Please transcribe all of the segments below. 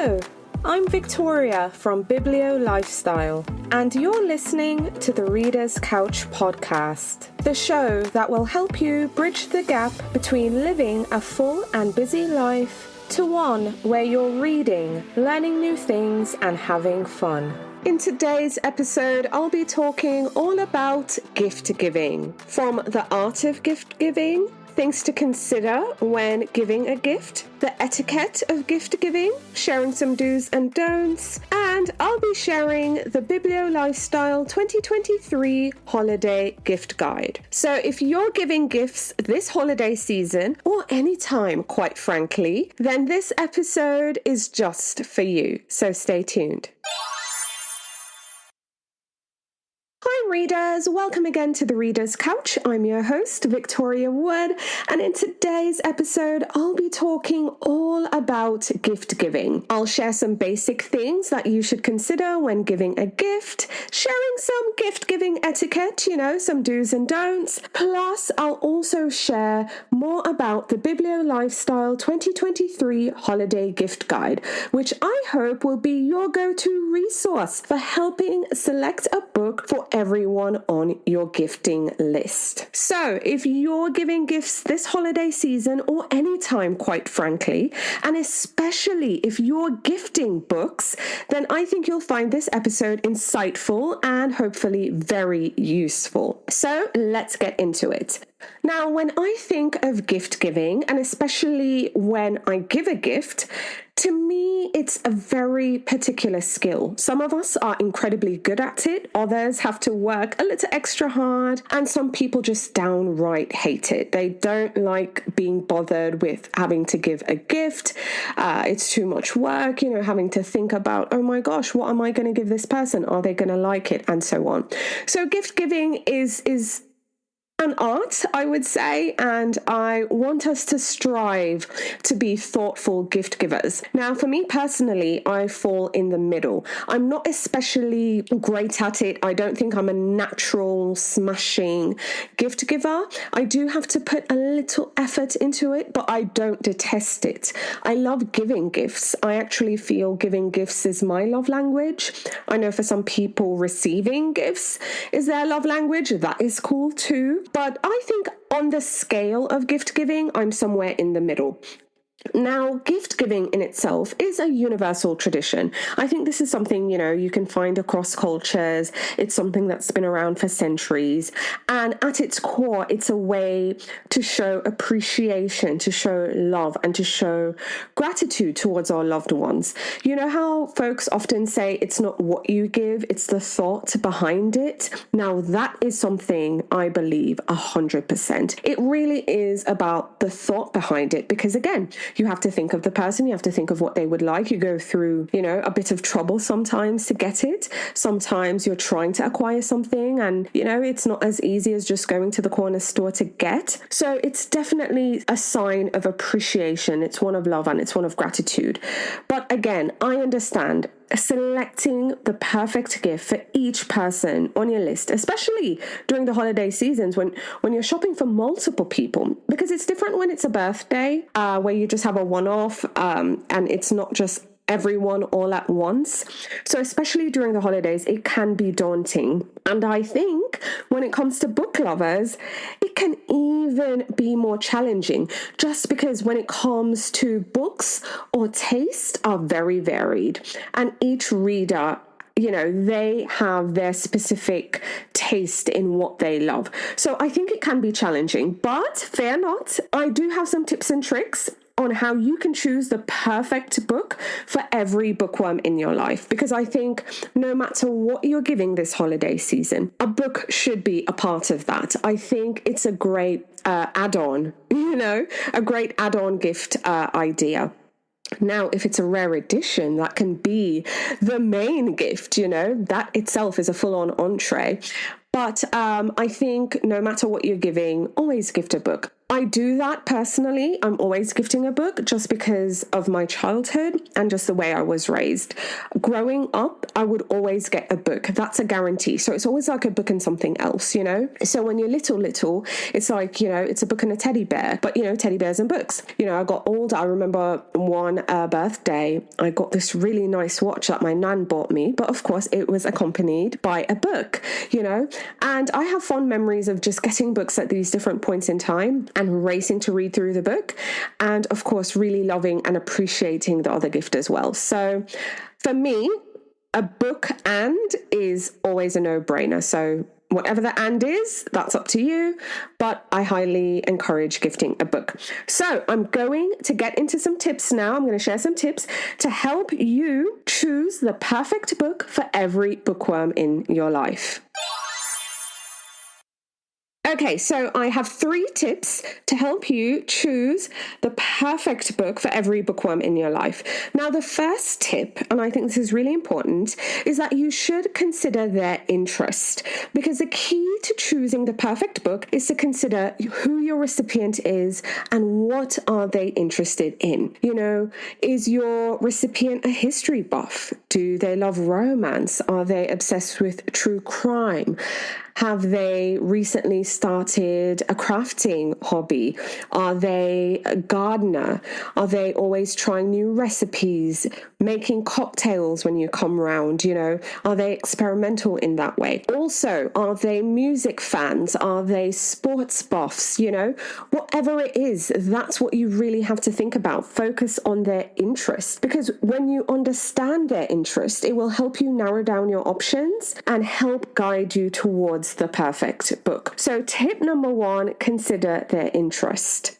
Hello, I'm Victoria from BiblioLifestyle, and you're listening to the Reader's Couch podcast, the show that will help you bridge the gap between living a full and busy life to one where you're reading, learning new things, and having fun. In today's episode, I'll be talking all about gift giving, from the art of gift giving, things to consider when giving a gift, the etiquette of gift giving, sharing some do's and don'ts, and I'll be sharing the BiblioLifestyle 2023 holiday gift guide. So if you're giving gifts this holiday season, or any time, quite frankly, then this episode is just for you. So stay tuned. Hi readers, welcome again to the Reader's Couch. I'm your host, Victoria Wood, and in today's episode, I'll be talking all about gift giving. I'll share some basic things that you should consider when giving a gift, sharing some gift giving etiquette, some do's and don'ts. Plus, I'll also share more about the BiblioLifestyle 2023 holiday gift guide, which I hope will be your go-to resource for helping select a book for everyone on your gifting list. So if you're giving gifts this holiday season or any time, quite frankly, and especially if you're gifting books, then I think you'll find this episode insightful and hopefully very useful. So let's get into it. Now, when I think of gift giving, and especially when I give a gift, to me, it's a very particular skill. Some of us are incredibly good at it. Others have to work a little extra hard. And some people just downright hate it. They don't like being bothered with having to give a gift. It's too much work, having to think about, oh my gosh, what am I going to give this person? Are they going to like it? And so on. So gift giving is an art, I would say, and I want us to strive to be thoughtful gift givers. Now, for me personally, I fall in the middle. I'm not especially great at it. I don't think I'm a natural smashing gift giver. I do have to put a little effort into it, but I don't detest it. I love giving gifts. I actually feel giving gifts is my love language. I know for some people, receiving gifts is their love language. That is cool too. But I think on the scale of gift giving, I'm somewhere in the middle. Now, gift giving in itself is a universal tradition. I think this is something, you can find across cultures. It's something that's been around for centuries. And at its core, it's a way to show appreciation, to show love, and to show gratitude towards our loved ones. You know how folks often say it's not what you give, it's the thought behind it? Now, that is something I believe 100%. It really is about the thought behind it, because again, you have to think of the person, you have to think of what they would like. You go through, a bit of trouble sometimes to get it. Sometimes you're trying to acquire something and, it's not as easy as just going to the corner store to get. So it's definitely a sign of appreciation. It's one of love and it's one of gratitude. But again, I understand selecting the perfect gift for each person on your list, especially during the holiday seasons when you're shopping for multiple people, because it's different when it's a birthday where you just have a one-off and it's not just everyone all at once. So especially during the holidays, it can be daunting. And I think when it comes to book lovers, it can even be more challenging, just because when it comes to books or taste are very varied. And each reader, they have their specific taste in what they love. So I think it can be challenging, but fear not, I do have some tips and tricks on how you can choose the perfect book for every bookworm in your life. Because I think no matter what you're giving this holiday season, a book should be a part of that. I think it's a great add-on, a great add-on gift idea. Now, if it's a rare edition, that can be the main gift, that itself is a full-on entree. But I think no matter what you're giving, always gift a book. I do that personally. I'm always gifting a book just because of my childhood and just the way I was raised. Growing up, I would always get a book. That's a guarantee. So it's always like a book and something else, you know? So when you're little, it's like, you know, it's a book and a teddy bear, but, you know, teddy bears and books. You know, I got older. I remember one birthday, I got this really nice watch that my nan bought me, but of course it was accompanied by a book, you know? And I have fond memories of just getting books at these different points in time and racing to read through the book. And of course, really loving and appreciating the other gift as well. So for me, a book and is always a no-brainer. So whatever the and is, that's up to you, but I highly encourage gifting a book. So I'm going to get into some tips now. I'm going to share some tips to help you choose the perfect book for every bookworm in your life. Okay, so I have 3 tips to help you choose the perfect book for every bookworm in your life. Now, the first tip, and I think this is really important, is that you should consider their interest, because the key to choosing the perfect book is to consider who your recipient is and what are they interested in. You know, is your recipient a history buff? Do they love romance? Are they obsessed with true crime? Have they recently started a crafting hobby? Are they a gardener? Are they always trying new recipes, making cocktails when you come round? You know, are they experimental in that way? Also, are they music fans? Are they sports buffs? You know, whatever it is, that's what you really have to think about. Focus on their interest, because when you understand their interest, it will help you narrow down your options and help guide you towards the perfect book. So tip number 1, consider their interest.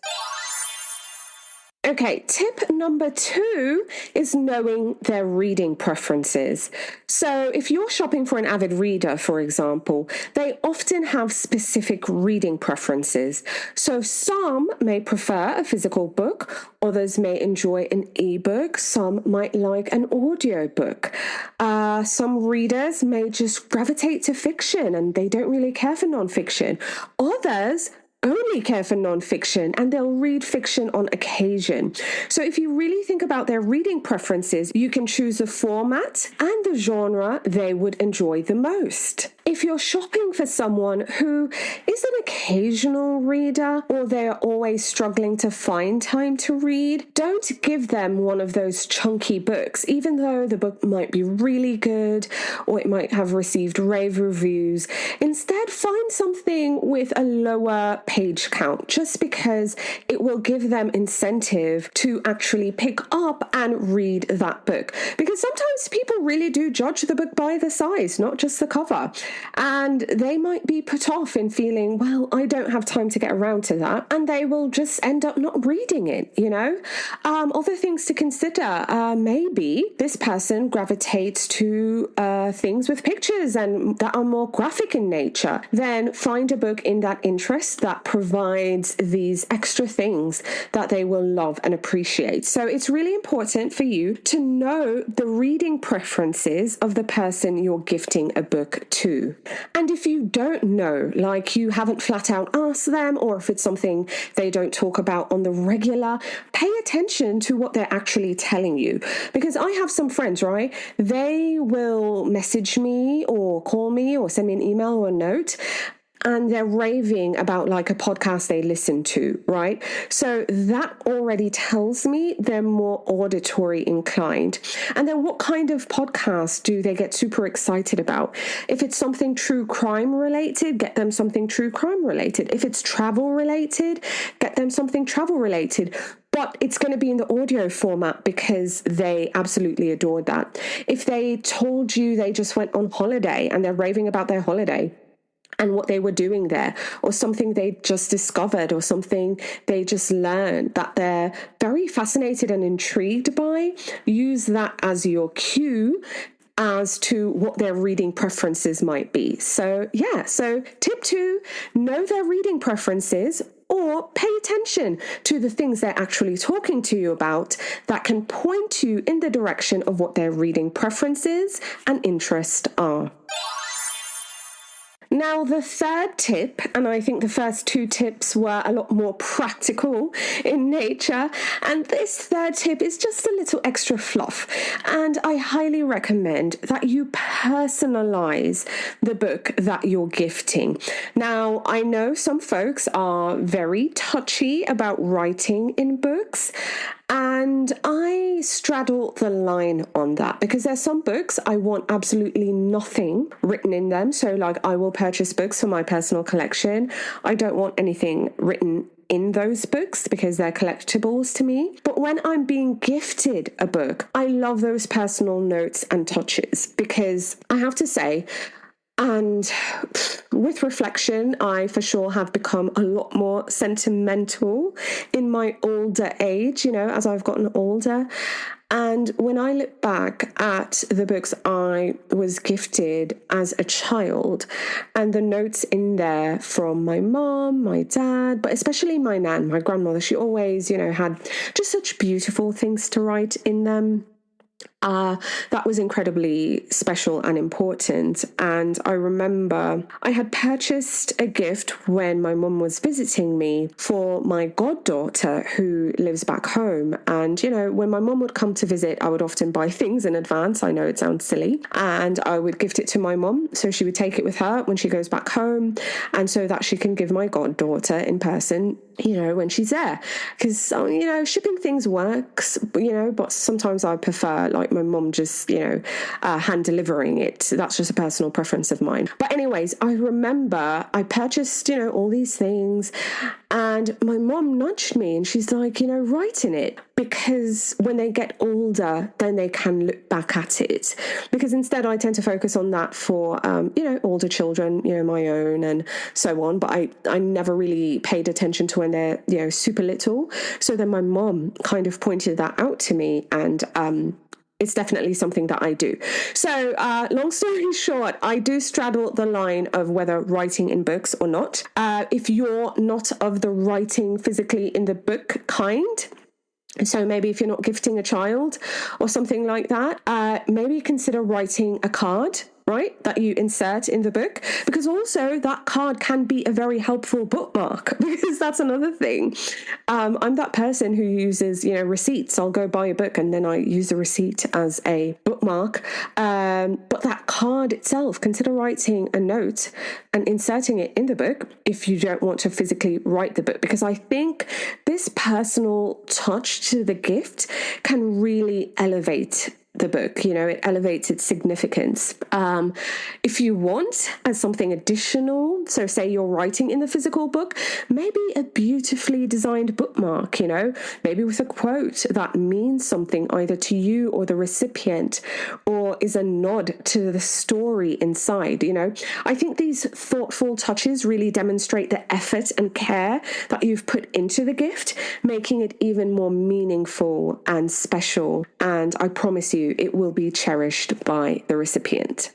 Okay, tip number 2 is knowing their reading preferences. So if you're shopping for an avid reader, for example, they often have specific reading preferences. So some may prefer a physical book, others may enjoy an ebook, some might like an audiobook. Some readers may just gravitate to fiction and they don't really care for nonfiction. Others only care for nonfiction and they'll read fiction on occasion. So if you really think about their reading preferences, you can choose the format and the genre they would enjoy the most. If you're shopping for someone who is an occasional reader or they're always struggling to find time to read, don't give them one of those chunky books, even though the book might be really good or it might have received rave reviews. Instead, find something with a lower page count, just because it will give them incentive to actually pick up and read that book. Because sometimes people really do judge the book by the size, not just the cover. And they might be put off in feeling, well, I don't have time to get around to that. And they will just end up not reading it, you know? Other things to consider, maybe this person gravitates to things with pictures and that are more graphic in nature. Then find a book in that interest that provides these extra things that they will love and appreciate. So it's really important for you to know the reading preferences of the person you're gifting a book to. And if you don't know, like you haven't flat out asked them, or if it's something they don't talk about on the regular, pay attention to what they're actually telling you. Because I have some friends, right? They will message me or call me or send me an email or a note, and they're raving about like a podcast they listen to, right? So that already tells me they're more auditory inclined. And then what kind of podcast do they get super excited about? If it's something true crime related, get them something true crime related. If it's travel related, get them something travel related. But it's going to be in the audio format because they absolutely adored that. If they told you they just went on holiday and they're raving about their holiday and what they were doing there, or something they just discovered, or something they just learned that they're very fascinated and intrigued by, use that as your cue as to what their reading preferences might be. So tip 2, know their reading preferences, or pay attention to the things they're actually talking to you about that can point you in the direction of what their reading preferences and interests are. Now, the third tip, and I think the first two tips were a lot more practical in nature, and this third tip is just a little extra fluff. And I highly recommend that you personalize the book that you're gifting. Now, I know some folks are very touchy about writing in books, and I straddle the line on that because there's some books I want absolutely nothing written in them. So like I will purchase books for my personal collection. I don't want anything written in those books because they're collectibles to me. But when I'm being gifted a book, I love those personal notes and touches because I have to say, and with reflection, I for sure have become a lot more sentimental in my older age, as I've gotten older. And when I look back at the books I was gifted as a child and the notes in there from my mom, my dad, but especially my nan, my grandmother, she always, had just such beautiful things to write in them. That was incredibly special and important. And I remember I had purchased a gift when my mum was visiting me for my goddaughter who lives back home. And, when my mum would come to visit, I would often buy things in advance. I know it sounds silly. And I would gift it to my mum so she would take it with her when she goes back home and so that she can give my goddaughter in person, when she's there. Because, shipping things works, but sometimes I prefer like my mum just, hand delivering it. That's just a personal preference of mine. But anyways, I remember I purchased, all these things and my mum nudged me and she's like, write in it because when they get older, then they can look back at it. Because instead I tend to focus on that for, older children, my own and so on. But I never really paid attention to when they're, super little. So then my mom kind of pointed that out to me and, it's definitely something that I do. So long story short, I do straddle the line of whether writing in books or not. If you're not of the writing physically in the book kind, so maybe if you're not gifting a child or something like that, maybe consider writing a card, right, that you insert in the book, because also that card can be a very helpful bookmark, because that's another thing. I'm that person who uses, receipts. I'll go buy a book and then I use the receipt as a bookmark. But that card itself, consider writing a note and inserting it in the book if you don't want to physically write the book, because I think this personal touch to the gift can really elevate the book, it elevates its significance. If you want as something additional, so say you're writing in the physical book, maybe a beautifully designed bookmark, maybe with a quote that means something either to you or the recipient, or is a nod to the story inside, I think these thoughtful touches really demonstrate the effort and care that you've put into the gift, making it even more meaningful and special. And I promise you, it will be cherished by the recipient.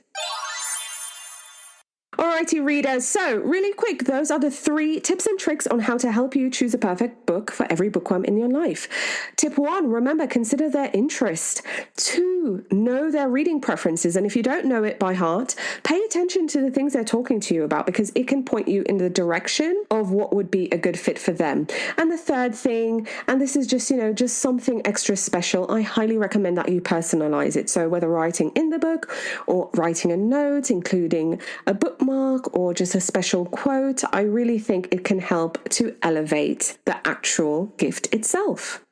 Alrighty, readers. So really quick, those are the 3 tips and tricks on how to help you choose a perfect book for every bookworm in your life. Tip 1, remember, consider their interest. 2, know their reading preferences. And if you don't know it by heart, pay attention to the things they're talking to you about, because it can point you in the direction of what would be a good fit for them. And the third thing, and this is just, just something extra special, I highly recommend that you personalize it. So whether writing in the book or writing a note, including a bookmark or just a special quote, I really think it can help to elevate the actual gift itself.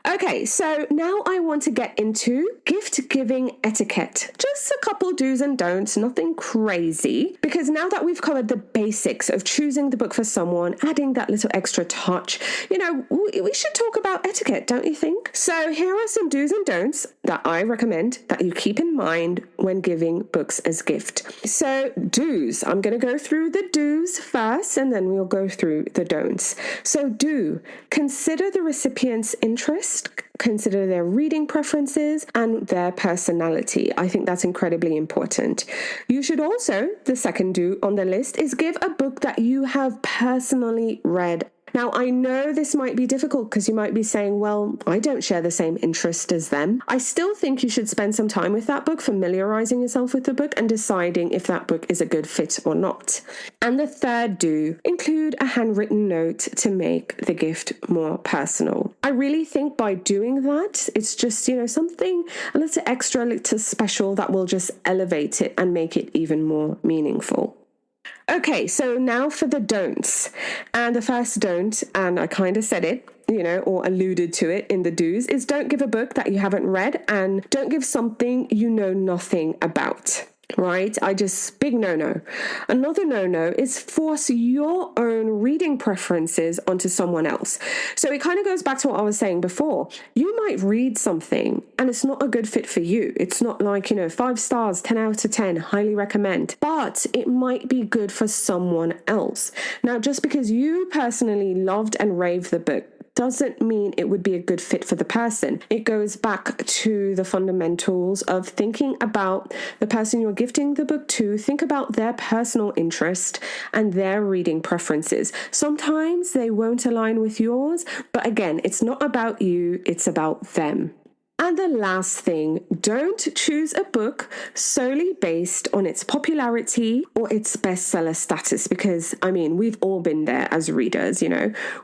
Okay, so now I want to get into gift-giving etiquette. Just a couple do's and don'ts, nothing crazy, because now that we've covered the basics of choosing the book for someone, adding that little extra touch, we should talk about etiquette, don't you think? So here are some do's and don'ts that I recommend that you keep in mind when giving books as gift. So do's, I'm going to go through the do's first, and then we'll go through the don'ts. So do, consider the recipient's interest, consider their reading preferences and their personality. I think that's incredibly important. You should also, the second do on the list is give a book that you have personally read. Now, I know this might be difficult because you might be saying, well, I don't share the same interest as them. I still think you should spend some time with that book, familiarizing yourself with the book and deciding if that book is a good fit or not. And the third do, include a handwritten note to make the gift more personal. I really think by doing that, it's just, something a little extra, a little special that will just elevate it and make it even more meaningful. Okay, so now for the don'ts. And the first don't, and I kind of said it, or alluded to it in the do's, is don't give a book that you haven't read and don't give something you know nothing about. Right? Big no-no. Another no-no is force your own reading preferences onto someone else. So it kind of goes back to what I was saying before. You might read something and it's not a good fit for you. It's not like, 5 stars, 10 out of 10, highly recommend. But it might be good for someone else. Now, just because you personally loved and raved the book doesn't mean it would be a good fit for the person. It goes back to the fundamentals of thinking about the person you're gifting the book to. Think about their personal interest and their reading preferences. Sometimes they won't align with yours, but again, it's not about you, it's about them. And the last thing, don't choose a book solely based on its popularity or its bestseller status, because, we've all been there as readers,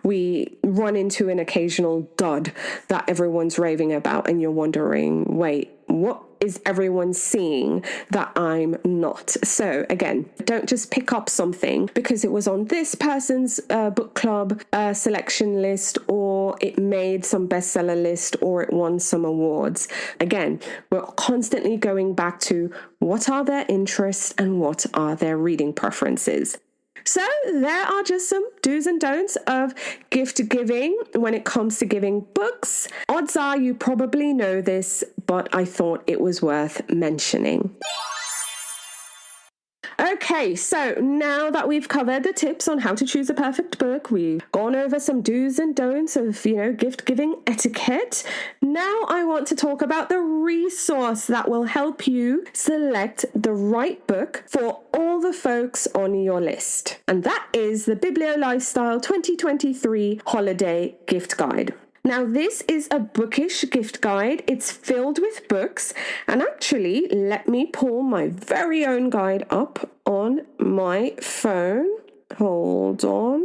we run into an occasional dud that everyone's raving about and you're wondering, wait, what is everyone seeing that I'm not? So again, don't just pick up something because it was on this person's book club selection list, or it made some bestseller list, or it won some awards. Again, we're constantly going back to what are their interests and what are their reading preferences. So there are just some do's and don'ts of gift giving when it comes to giving books. Odds are you probably know this, but I thought it was worth mentioning. Okay, so now that we've covered the tips on how to choose a perfect book, we've gone over some do's and don'ts of, gift giving etiquette. Now I want to talk about the resource that will help you select the right book for all the folks on your list. And that is the BiblioLifestyle 2023 Holiday Gift Guide. Now, this is a bookish gift guide. It's filled with books. And actually, let me pull my very own guide up on my phone. Hold on.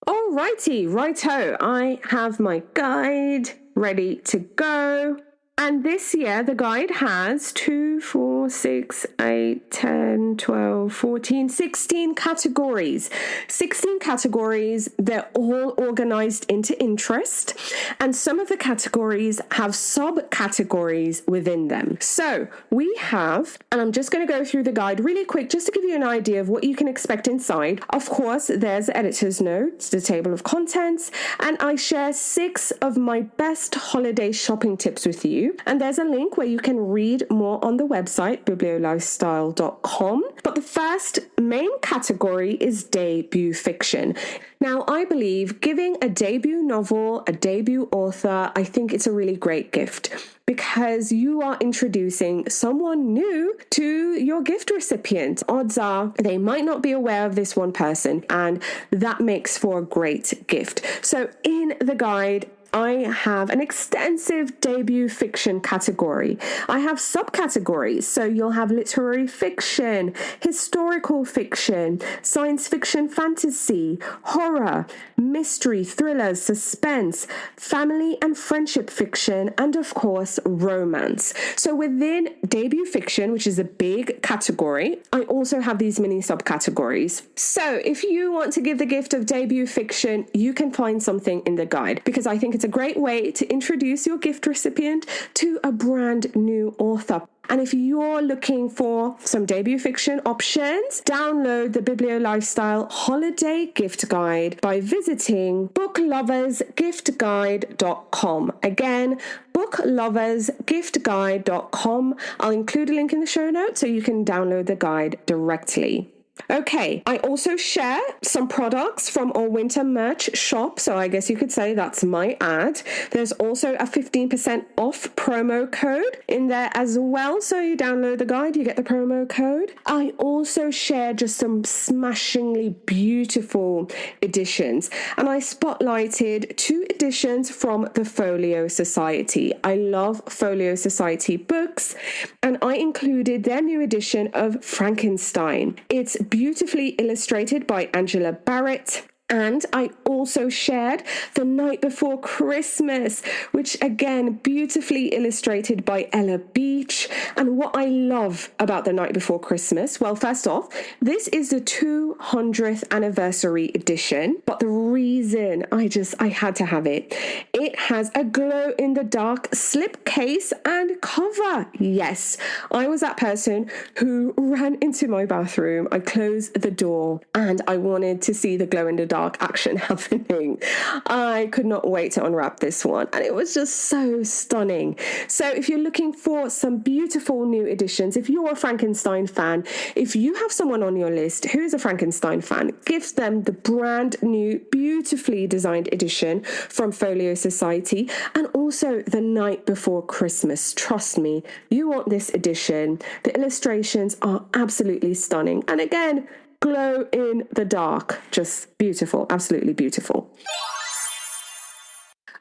Alrighty, righto. I have my guide ready to go. And this year, the guide has 2, 4, 6, 8, 10, 12, 14, 16 categories. 16 categories, they're all organized into interest. And some of the categories have subcategories within them. So we have, and I'm just going to go through the guide really quick just to give you an idea of what you can expect inside. Of course, there's editor's notes, the table of contents, and I share 6 of my best holiday shopping tips with you. And there's a link where you can read more on the website, BiblioLifestyle.com. But the first main category is debut fiction. Now, I believe giving a debut novel, a debut author, I think it's a really great gift because you are introducing someone new to your gift recipient. Odds are they might not be aware of this one person, and that makes for a great gift. So in the guide, I have an extensive debut fiction category. I have subcategories. So you'll have literary fiction, historical fiction, science fiction, fantasy, horror, mystery, thrillers, suspense, family and friendship fiction, and of course, romance. So within debut fiction, which is a big category, I also have these mini subcategories. So if you want to give the gift of debut fiction, you can find something in the guide because I think it's a great way to introduce your gift recipient to a brand new author. And if you're looking for some debut fiction options, download the BiblioLifestyle Holiday Gift Guide by visiting bookloversgiftguide.com. Again, bookloversgiftguide.com. I'll include a link in the show notes so you can download the guide directly. Okay, I also share some products from our winter merch shop, so I guess you could say that's my ad. There's also a 15% off promo code in there as well, so you download the guide, you get the promo code. I also share just some smashingly beautiful editions, and I spotlighted 2 editions from the Folio Society. I love Folio Society books, and I included their new edition of Frankenstein. It's beautifully illustrated by Angela Barrett. And I also shared The Night Before Christmas, which again, beautifully illustrated by Ella Beach. And what I love about The Night Before Christmas, well, first off, this is the 200th anniversary edition, but the reason I had to have it, it has a glow-in-the-dark slipcase and cover. Yes, I was that person who ran into my bathroom, I closed the door, and I wanted to see the glow-in-the-dark action happening. I could not wait to unwrap this one, and it was just so stunning. So if you're looking for some beautiful new editions, if you're a Frankenstein fan, if you have someone on your list who is a Frankenstein fan, give them the brand new beautifully designed edition from Folio Society, and also The Night Before Christmas. Trust me, you want this edition. The illustrations are absolutely stunning, and again, glow in the dark. Just beautiful, absolutely beautiful.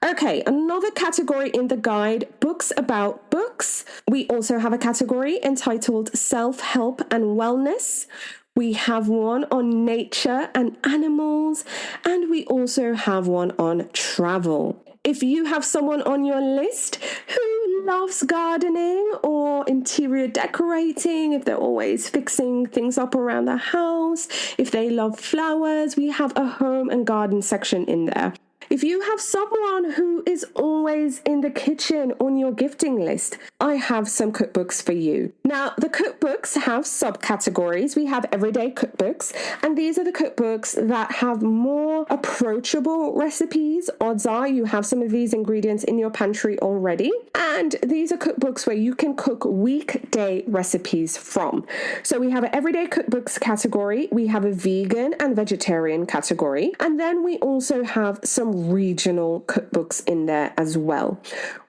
Okay, another category in the guide, books about books. We also have a category entitled self-help and wellness. We have one on nature and animals, and we also have one on travel. If you have someone on your list who loves gardening or interior decorating, if they're always fixing things up around the house, if they love flowers, we have a home and garden section in there. If you have someone who is always in the kitchen on your gifting list, I have some cookbooks for you. Now, the cookbooks have subcategories. We have everyday cookbooks, and these are the cookbooks that have more approachable recipes. Odds are you have some of these ingredients in your pantry already, and these are cookbooks where you can cook weekday recipes from. So we have an everyday cookbooks category, we have a vegan and vegetarian category, and then we also have some regional cookbooks in there as well.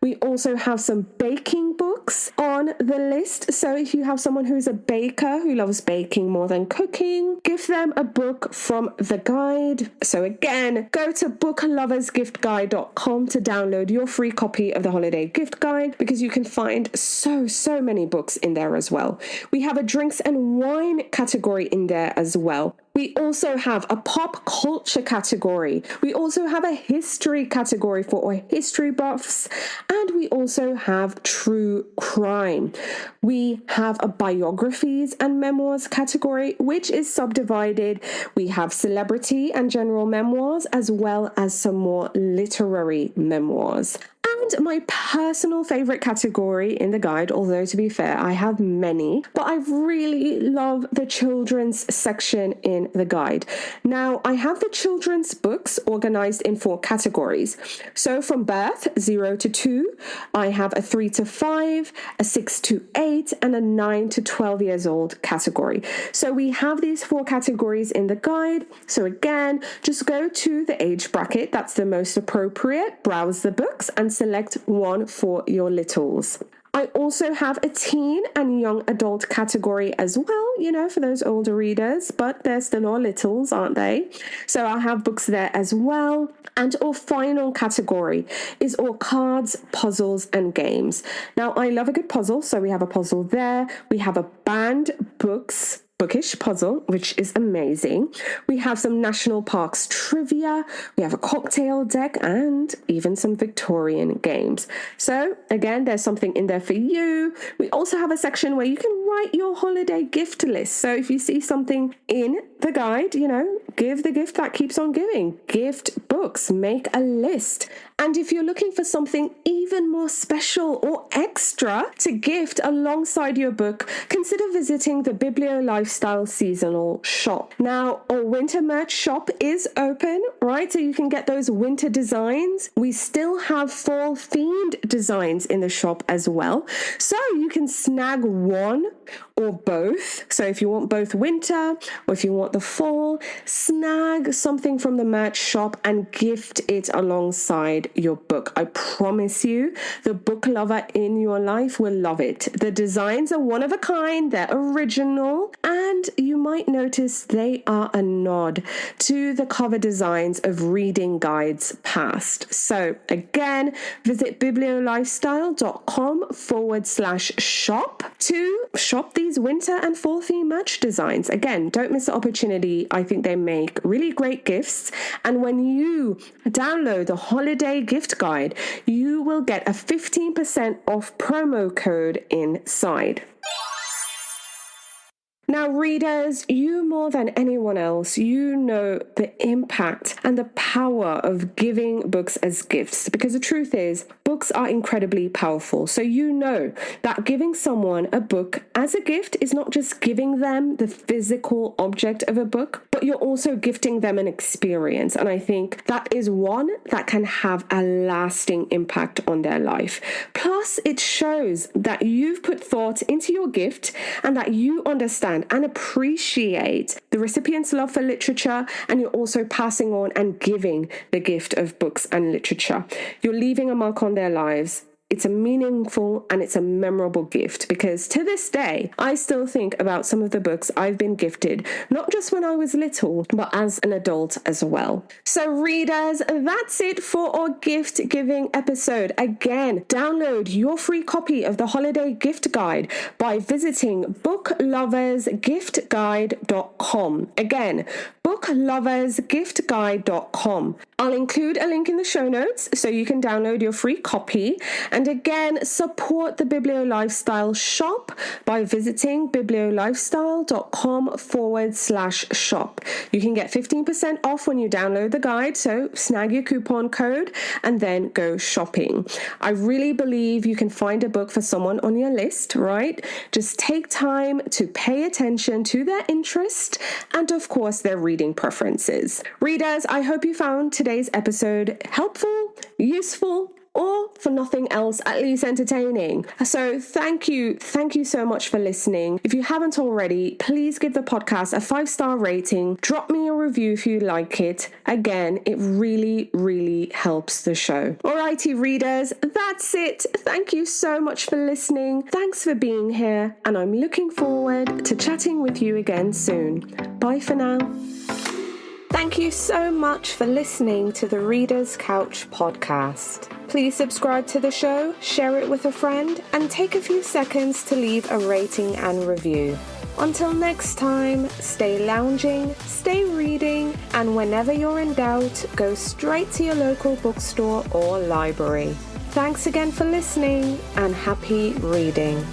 We also have some baking books on the list. So if you have someone who's a baker who loves baking more than cooking, give them a book from the guide. So again, go to bookloversgiftguide.com to download your free copy of the holiday gift guide, because you can find so many books in there as well. We have a drinks and wine category in there as well. We also have a pop culture category. We also have a history category for our history buffs. And we also have true crime. We have a biographies and memoirs category, which is subdivided. We have celebrity and general memoirs, as well as some more literary memoirs. And my personal favorite category in the guide, although to be fair, I have many, but I really love the children's section in the guide. Now, I have the children's books organized in 4 categories. So from birth, 0 to 2, I have a 3 to 5, a 6 to 8, and a 9 to 12 years old category. So we have these 4 categories in the guide. So again, just go to the age bracket that's the most appropriate, browse the books, and select one for your littles. I also have a teen and young adult category as well, for those older readers, but they're still our littles, aren't they? So I'll have books there as well. And our final category is all cards, puzzles, and games. Now, I love a good puzzle, so we have a puzzle there. We have a banned bookish puzzle, which is amazing. We have some national parks trivia, we have a cocktail deck, and even some Victorian games. So again, there's something in there for you. We also have a section where you can write your holiday gift list. So if you see something in the guide, give the gift that keeps on giving. Gift books, make a list. And if you're looking for something even more special or extra to gift alongside your book, consider visiting the BiblioLifestyle BiblioLifestyle seasonal shop. Now, our winter merch shop is open, right? So you can get those winter designs. We still have fall themed designs in the shop as well. So you can snag one or both. So if you want both winter or if you want the fall, snag something from the merch shop and gift it alongside your book. I promise you, the book lover in your life will love it. The designs are one of a kind, they're original, and you might notice they are a nod to the cover designs of reading guides past. So again, visit bibliolifestyle.com/shop to shop these winter and fall theme merch designs. Again, don't miss the opportunity. I think they make really great gifts. And when you download the holiday gift guide, you will get a 15% off promo code inside. Now, readers, you more than anyone else, you know the impact and the power of giving books as gifts, because the truth is, books are incredibly powerful. So you know that giving someone a book as a gift is not just giving them the physical object of a book, but you're also gifting them an experience. And I think that is one that can have a lasting impact on their life. Plus, it shows that you've put thought into your gift and that you understand and appreciate the recipient's love for literature, and you're also passing on and giving the gift of books and literature. You're leaving a mark on their lives. It's a meaningful and it's a memorable gift, because to this day, I still think about some of the books I've been gifted, not just when I was little, but as an adult as well. So readers, that's it for our gift giving episode. Again, download your free copy of the holiday gift guide by visiting bookloversgiftguide.com. Again, bookloversgiftguide.com. I'll include a link in the show notes so you can download your free copy. And again, support the BiblioLifestyle shop by visiting bibliolifestyle.com/shop. You can get 15% off when you download the guide, so snag your coupon code and then go shopping. I really believe you can find a book for someone on your list, right? Just take time to pay attention to their interest and, of course, their reading preferences. Readers, I hope you found today's episode helpful, useful, or for nothing else, at least entertaining. So thank you so much for listening. If you haven't already, please give the podcast a 5-star rating. Drop me a review if you like it. Again, it really, really helps the show. Alrighty, readers, that's it. Thank you so much for listening. Thanks for being here, and I'm looking forward to chatting with you again soon. Bye for now. Thank you so much for listening to the Reader's Couch podcast. Please subscribe to the show, share it with a friend, and take a few seconds to leave a rating and review. Until next time, stay lounging, stay reading, and whenever you're in doubt, go straight to your local bookstore or library. Thanks again for listening, and happy reading.